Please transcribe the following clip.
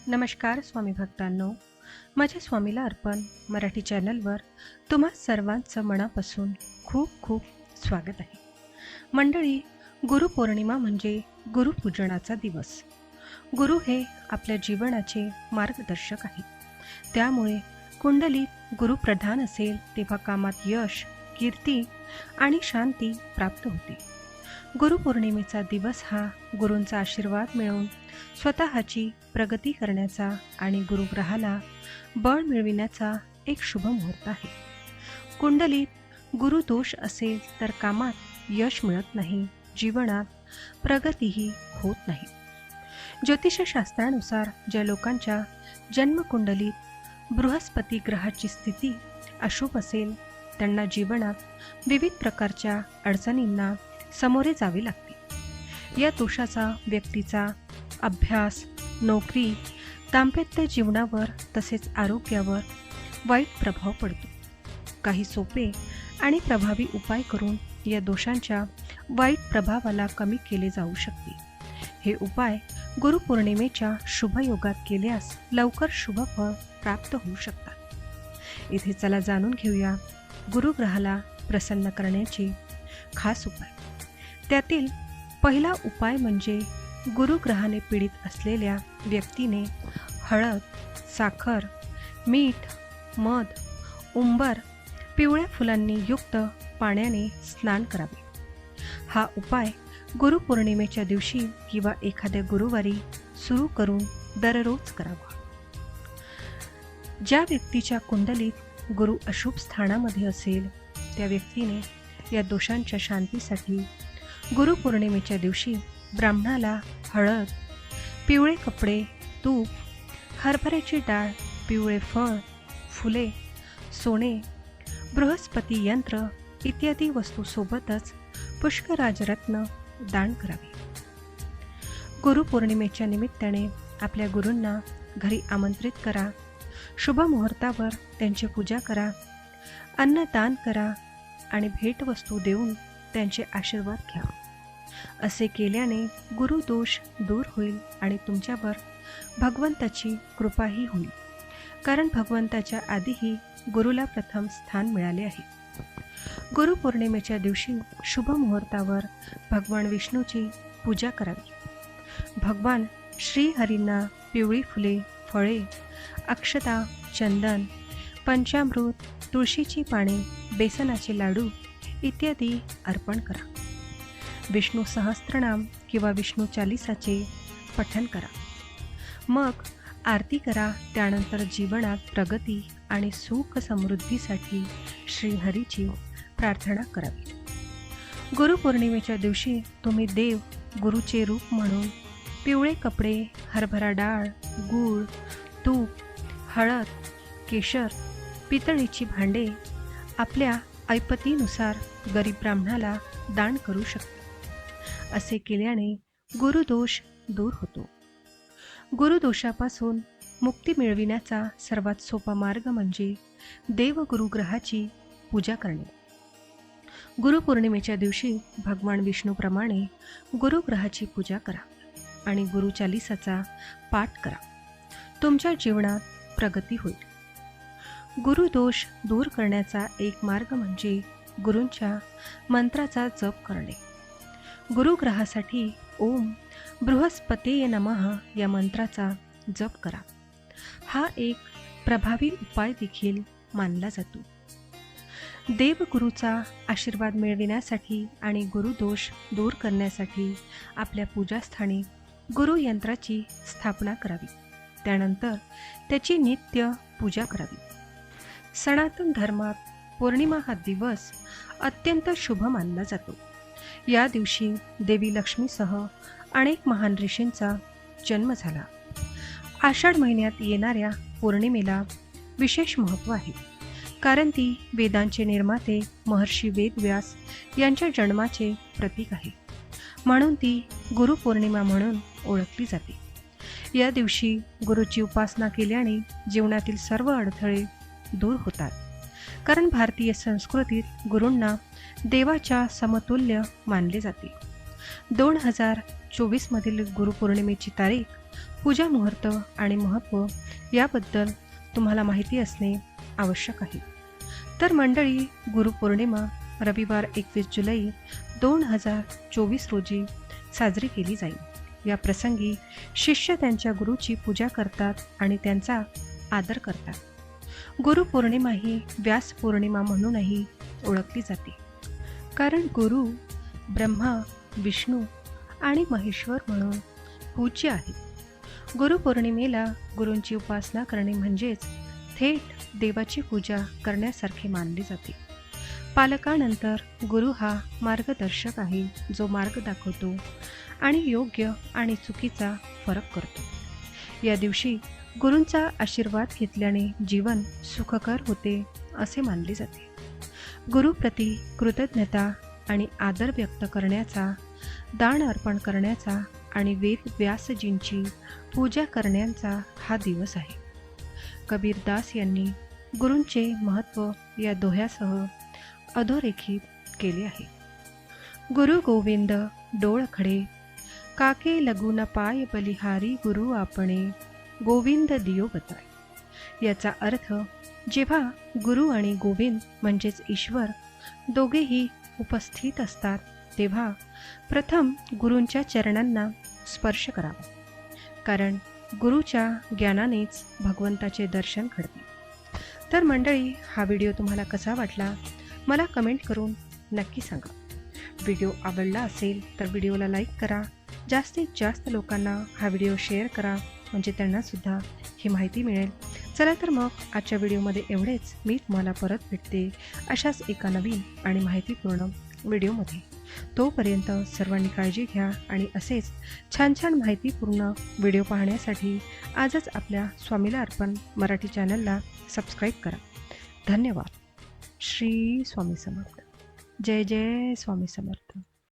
नमस्कार स्वामी भक्तांनो, माझ्या स्वामीला अर्पण मराठी चॅनलवर तुम्हा सर्वांचं मनापासून खूप खूप स्वागत आहे. मंडळी, गुरुपौर्णिमा म्हणजे गुरुपूजनाचा दिवस. गुरु हे आपल्या जीवनाचे मार्गदर्शक आहेत. त्यामुळे कुंडलीत गुरुप्रधान असेल तेव्हा कामात यश, कीर्ती आणि शांती प्राप्त होते. गुरुपौर्णिमेचा दिवस हा गुरूंचा आशीर्वाद मिळवून स्वतःची प्रगती करण्याचा आणि गुरुग्रहाला बळ मिळविण्याचा एक शुभ मुहूर्त आहे. कुंडलीत गुरुदोष असेल तर कामात यश मिळत नाही, जीवनात प्रगतीही होत नाही. ज्योतिषशास्त्रानुसार ज्या लोकांच्या जन्मकुंडलीत बृहस्पती ग्रहाची स्थिती अशुभ असेल त्यांना जीवनात विविध प्रकारच्या अडचणींना सामोरे जावे लागते. या दोषाचा व्यक्तीचा अभ्यास, नोकरी, दाम्पत्य जीवनावर तसेच आरोग्यावर वाईट प्रभाव पडतो. काही सोपे आणि प्रभावी उपाय करून या दोषांच्या वाईट प्रभावाला कमी केले जाऊ शकते. हे उपाय गुरुपौर्णिमेच्या शुभयोगात केल्यास लवकर शुभफळ प्राप्त होऊ शकतात. इथे चला जाणून घेऊया गुरुग्रहाला प्रसन्न करण्याचे खास उपाय. त्यातील पहिला उपाय म्हणजे गुरुग्रहाने पीडित असलेल्या व्यक्तीने हळद, साखर, मीठ, मध, उंबर, पिवळ्या फुलांनी युक्त पाण्याने स्नान करावे. हा उपाय गुरुपौर्णिमेच्या दिवशी किंवा एखाद्या गुरुवारी सुरू करून दररोज करावा. ज्या व्यक्तीच्या कुंडलीत गुरु अशुभ स्थानामध्ये असेल त्या व्यक्तीने या दोषांच्या शांतीसाठी गुरुपौर्णिमेच्या दिवशी ब्राह्मणाला हळद, पिवळे कपडे, तूप, हरभऱ्याची डाळ, पिवळे फळ, फुले, सोने, बृहस्पती यंत्र इत्यादी वस्तूसोबतच पुष्कराजरत्न दान करावे. गुरुपौर्णिमेच्या निमित्ताने आपल्या गुरूंना घरी आमंत्रित करा. शुभ मुहूर्तावर त्यांची पूजा करा, अन्नदान करा आणि भेटवस्तू देऊन त्यांचे आशीर्वाद घ्या. असे केल्याने गुरुदोष दूर होईल आणि तुमच्यावर भगवंताची कृपाही होईल, कारण भगवंताच्या आधीही गुरुला प्रथम स्थान मिळाले आहे. गुरुपौर्णिमेच्या दिवशी शुभ मुहूर्तावर भगवान विष्णूची पूजा करावी. भगवान श्रीहरींना पिवळी फुले, फळे, अक्षता, चंदन, पंचामृत, तुळशीची पाने, बेसनाचे लाडू इत्यादी अर्पण करा. विष्णू सहस्त्रनाम किंवा विष्णू चालीसाचे पठण करा. मग आरती करा. त्यानंतर जीवनात प्रगती आणि सुख समृद्धीसाठी श्रीहरीची प्रार्थना करावी. गुरुपौर्णिमेच्या दिवशी तुम्ही देव गुरुचे रूप म्हणून पिवळे कपडे, हरभरा डाळ, गूळ, तूप, हळद, केशर, पितळीची भांडे आपल्या ऐपतीनुसार गरीब ब्राह्मणाला दान करू शकता. असे केल्याने गुरुदोष दूर होतो. गुरुदोषापासून मुक्ती मिळविण्याचा सर्वात सोपा मार्ग म्हणजे देवगुरुग्रहाची पूजा करणे. गुरुपौर्णिमेच्या दिवशी भगवान विष्णूप्रमाणे गुरुग्रहाची पूजा करा आणि गुरुचालीसाचा पाठ करा. तुमच्या जीवनात प्रगती होईल. गुरुदोष दूर करण्याचा एक मार्ग म्हणजे गुरूंच्या मंत्राचा जप करणे. गुरुग्रहासाठी ओम बृहस्पतये नमः या मंत्राचा जप करा. हा एक प्रभावी उपाय देखील मानला जातो. देवगुरूचा आशीर्वाद मिळविण्यासाठी आणि गुरुदोष दूर करण्यासाठी आपल्या पूजास्थानी गुरुयंत्राची स्थापना करावी. त्यानंतर त्याची नित्य पूजा करावी. सनातन धर्मात पौर्णिमा हा दिवस अत्यंत शुभ मानला जातो. या दिवशी देवी लक्ष्मीसह अनेक महान ऋषींचा जन्म झाला. आषाढ महिन्यात येणाऱ्या पौर्णिमेला विशेष महत्त्व आहे, कारण ती वेदांचे निर्माते महर्षी वेदव्यास यांच्या जन्माचे प्रतीक आहे. म्हणून ती गुरुपौर्णिमा म्हणून ओळखली जाते. या दिवशी गुरुची उपासना केल्याने जीवनातील सर्व अडथळे दूर होतात, कारण भारतीय संस्कृतीत गुरूंना देवाच्या समतुल्य मानले जाते. 2024 मधील गुरुपौर्णिमेची तारीख पूजा मुहूर्त आणि महत्त्व याबद्दल तुम्हाला माहिती असणे आवश्यक आहे. तर मंडळी, गुरुपौर्णिमा रविवार 21 जुलै 2024 रोजी साजरी केली जाईल. या प्रसंगी शिष्य त्यांच्या गुरुची पूजा करतात आणि त्यांचा आदर करतात. गुरुपौर्णिमा ही व्यास पौर्णिमा म्हणूनही ओळखली जाते, कारण गुरु ब्रह्मा, विष्णू आणि महेश्वर म्हणून पूज्य आहे. गुरुपौर्णिमेला गुरूंची उपासना करणे म्हणजेच थेट देवाची पूजा करण्यासारखे मानले जाते. पालकानंतर गुरु हा मार्गदर्शक आहे, जो मार्ग दाखवतो आणि योग्य आणि चुकीचा फरक करतो. या दिवशी गुरूंचा आशीर्वाद घेतल्याने जीवन सुखकर होते असे मानले जाते. गुरुप्रती कृतज्ञता आणि आदर व्यक्त करण्याचा, दान अर्पण करण्याचा आणि वेद व्यासजींची पूजा करण्याचा हा दिवस आहे. कबीरदास यांनी गुरूंचे महत्त्व या दोह्यासह अधोरेखित केले आहे. गुरु गोविंद डोळखडे, काके लगुन पाय बलिहारी गुरु आपणे, गोविंद दियो बताय. याचा अर्थ, जेव्हा गुरु आणि गोविंद म्हणजेच ईश्वर दोघेही उपस्थित असतात, तेव्हा प्रथम गुरूंच्या चरणांना स्पर्श करावा, कारण गुरुच्या ज्ञानानेच भगवंताचे दर्शन घडते. तर मंडळी, हा व्हिडिओ तुम्हाला कसा वाटला मला कमेंट करून नक्की सांगा. व्हिडिओ आवडला असेल तर व्हिडिओला लाईक करा. जास्तीत जास्त लोकांना हा व्हिडिओ शेअर करा, म्हणजे त्यांनासुद्धा ही माहिती मिळेल. चला तर मग आजच्या व्हिडिओमध्ये एवढेच. मी तुम्हाला परत भेटते अशाच एका नवीन आणि माहितीपूर्ण व्हिडिओमध्ये. तोपर्यंत सर्वांनी काळजी घ्या आणि असेच छान छान माहितीपूर्ण व्हिडिओ पाहण्यासाठी आजच आपल्या स्वामीला अर्पण मराठी चॅनलला सबस्क्राईब करा. धन्यवाद. श्री स्वामी समर्थ. जय जय स्वामी समर्थ.